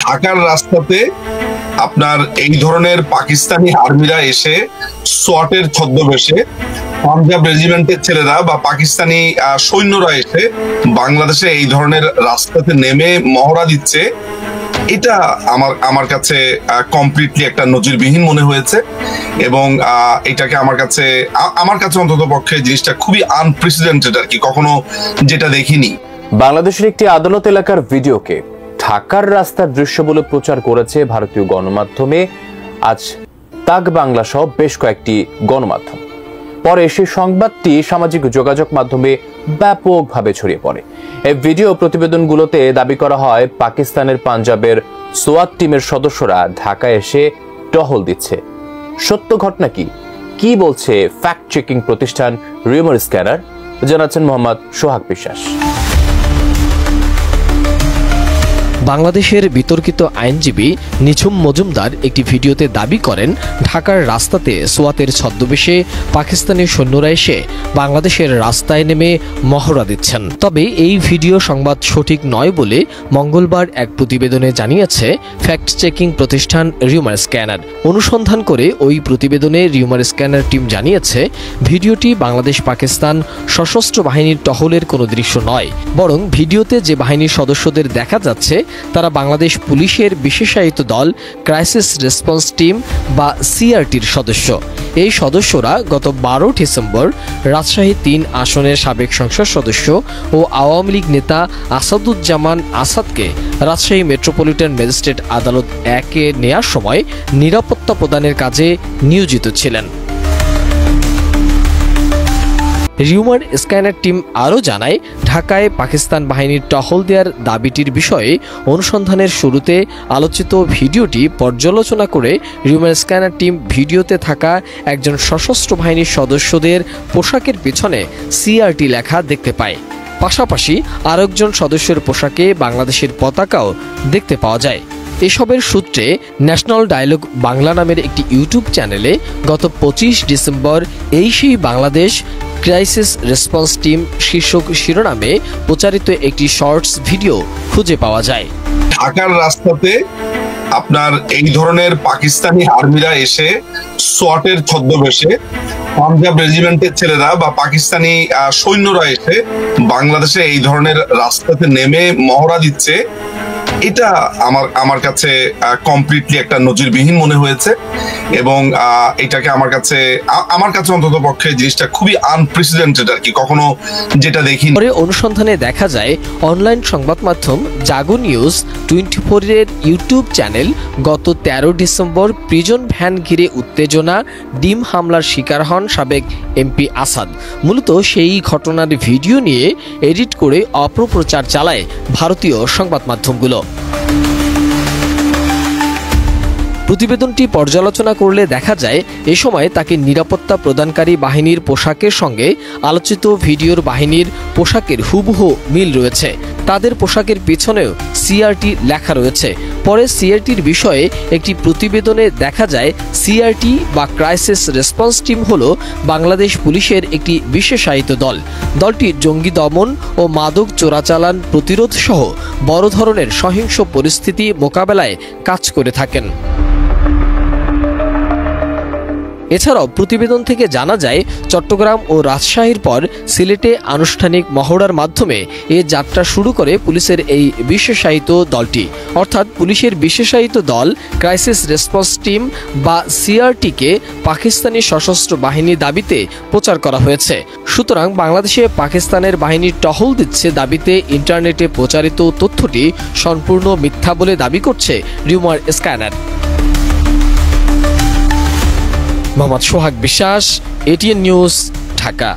ঢাকার রাস্তাতে আপনার এই ধরনের পাকিস্তানি আর্মিরা এসে সোয়াটের ছদ্মবেশে পাঞ্জাব রেজিমেন্টের ছেলেরা বা পাকিস্তানি সৈন্যরা এসে বাংলাদেশে এই ধরনের রাস্তাতে নেমে মহড়া দিচ্ছে, এটা আমার কাছে কমপ্লিটলি একটা নজিরবিহীন মনে হয়েছে এবং এটাকে আমার কাছে অন্তত পক্ষে জিনিসটা খুবই আনপ্রেসিডেন্টেড আর কি, কখনো যেটা দেখিনি। বাংলাদেশের একটি আদালত এলাকার ভিডিওকে ঢাকার রাস্তার দৃশ্য বলে প্রচার করেছে ভারতীয় গণমাধ্যমে আজ তাক বাংলা সহ বেশ কয়েকটি গণমাধ্যম। পরে সেই সংবাদটি সামাজিক যোগাযোগ মাধ্যমে ব্যাপকভাবে ছড়িয়ে পড়ে। এই ভিডিও প্রতিবেদনগুলোতে দাবি করা হয় পাকিস্তানের পাঞ্জাবের সোয়াত টিমের সদস্যরা ঢাকায় এসে টহল দিচ্ছে। সত্য ঘটনা কি বলছে ফ্যাক্ট চেকিং প্রতিষ্ঠান রিউমার স্ক্যানার, জানাচ্ছেন মোহাম্মদ সোহাগ বিশ্বাস। বাংলাদেশের বিতর্কিত আইনজীবী নিঝুম মজুমদার একটি ভিডিওতে দাবি করেন ঢাকার রাস্তাতে সোয়াতের ছদ্মবেশে পাকিস্তানি সৈন্যরা এসে বাংলাদেশের রাস্তায় নেমে মহড়া দিচ্ছেন। তবে এই ভিডিও সংবাদ সঠিক নয় বলে মঙ্গলবার এক প্রতিবেদনে জানিয়েছে ফ্যাক্ট চেকিং প্রতিষ্ঠান রিউমার স্ক্যানার। অনুসন্ধান করে ওই প্রতিবেদনে রিউমার স্ক্যানার টিম জানিয়েছে ভিডিওটি বাংলাদেশ পাকিস্তান সশস্ত্র বাহিনীর টহলের কোনো দৃশ্য নয়, বরং ভিডিওতে যে বাহিনীর সদস্যদের দেখা যাচ্ছে তারা বাংলাদেশ পুলিশের বিশেষায়িত দল ক্রাইসিস রেসপন্স টিম বা সিআরটির সদস্য। এই সদস্যরা গত 12 ডিসেম্বর রাজশাহী 3 আসনের সাবেক সংসদ সদস্য ও আওয়ামী লীগ নেতা আসাদুজ্জামান আসাদকে রাজশাহী মেট্রোপলিটন ম্যাজিস্ট্রেট আদালত 1-এ নেয়ার সময় নিরাপত্তা প্রদানের কাজে নিয়োজিত ছিলেন। রিউমার স্ক্যানার টিম আরও জানায়, ঢাকায় পাকিস্তান বাহিনীর টহল দেওয়ার দাবিটির বিষয়ে অনুসন্ধানের শুরুতে আলোচিত ভিডিওটি পর্যালোচনা করে রিউমার স্ক্যানার টিম ভিডিওতে থাকা একজন সশস্ত্র বাহিনীর সদস্যদের পোশাকের পিছনে সিআরটি লেখা দেখতে পায়। পাশাপাশি আরেকজন সদস্যের পোশাকে বাংলাদেশের পতাকাও দেখতে পাওয়া যায়। এসবের সূত্রে ন্যাশনাল ডায়ালগ বাংলা নামের একটি ইউটিউব চ্যানেলে গত 25 ডিসেম্বর এই সেই বাংলাদেশ ক্রাইসিস রেসপন্স টিম শীর্ষক শিরোনামে প্রচারিত একটি শর্টস ভিডিও খুঁজে পাওয়া যায়। ঢাকার রাস্তাতে আপনার এই ধরনের পাকিস্তানি আর্মিরা এসে সোয়াটের ছদ্মবেশে পাঞ্জাব রেজিমেন্টের ছেলেরা বা পাকিস্তানি সৈন্যরা এসে বাংলাদেশে এই ধরনের রাস্তাতে নেমে মহড়া দিচ্ছে, এটা আমার কাছে কমপ্লিটলি একটা নজিরবিহীন মনে হয়েছে এবং এটাকে আমার কাছে অন্তত পক্ষে জিনিসটা খুবই আনপ্রেসিডেন্টেড আর কি, কখনো যেটা দেখিনি। পরে অনুসন্ধানে দেখা যায় অনলাইন সংবাদ মাধ্যম জাগো নিউজ 24 এর ইউটিউব চ্যানেল গত 13 ডিসেম্বর প্রিজন ভ্যান ঘিরে উত্তেজনা, ডিম হামলার শিকার হন সাবেক এমপি আসাদ। মূলত সেই ঘটনার ভিডিও নিয়ে এডিট করে অপপ্রচার চালায় ভারতীয় সংবাদ মাধ্যমগুলো। প্রতিবেদনটি পর্যালোচনা করলে দেখা যায় এ সময় তাকে নিরাপত্তা প্রদানকারী বাহিনীর পোশাকের সঙ্গে আলোচিত ভিডিওর বাহিনীর পোশাকের হুবহু মিল রয়েছে। তাদের পোশাকের পিছনেও সিআরটি লেখা রয়েছে। পরে সিআরটির বিষয়ে একটি প্রতিবেদনে দেখা যায় সিআরটি বা ক্রাইসিস রেসপন্স টিম হলো বাংলাদেশ পুলিশের একটি বিশেষায়িত দল। দলটি জঙ্গি দমন ও মাদক চোরাচালান প্রতিরোধ সহ বড় ধরনের সহিংস পরিস্থিতি মোকাবেলায় কাজ করে থাকেন। এছাড়াও প্রতিবেদন থেকে জানা যায় চট্টগ্রাম ও রাজশাহীর পর সিলেটে আনুষ্ঠানিক মহড়ার মাধ্যমে এ যাত্রা শুরু করে পুলিশের এই বিশেষায়িত দলটি, অর্থাৎ পুলিশের বিশেষায়িত দল ক্রাইসিস রেসপন্স টিম বা সিআরটিকে পাকিস্তানি সশস্ত্র বাহিনী দাবিতে প্রচার করা হয়েছে। সুতরাং বাংলাদেশে পাকিস্তানের বাহিনী টহল দিচ্ছে দাবিতে ইন্টারনেটে প্রচারিত তথ্যটি সম্পূর্ণ মিথ্যা বলে দাবি করছে রিউমার স্ক্যানার। মোহাম্মদ সোহাগ বিশ্বাস, এটিএন নিউজ, ঢাকা।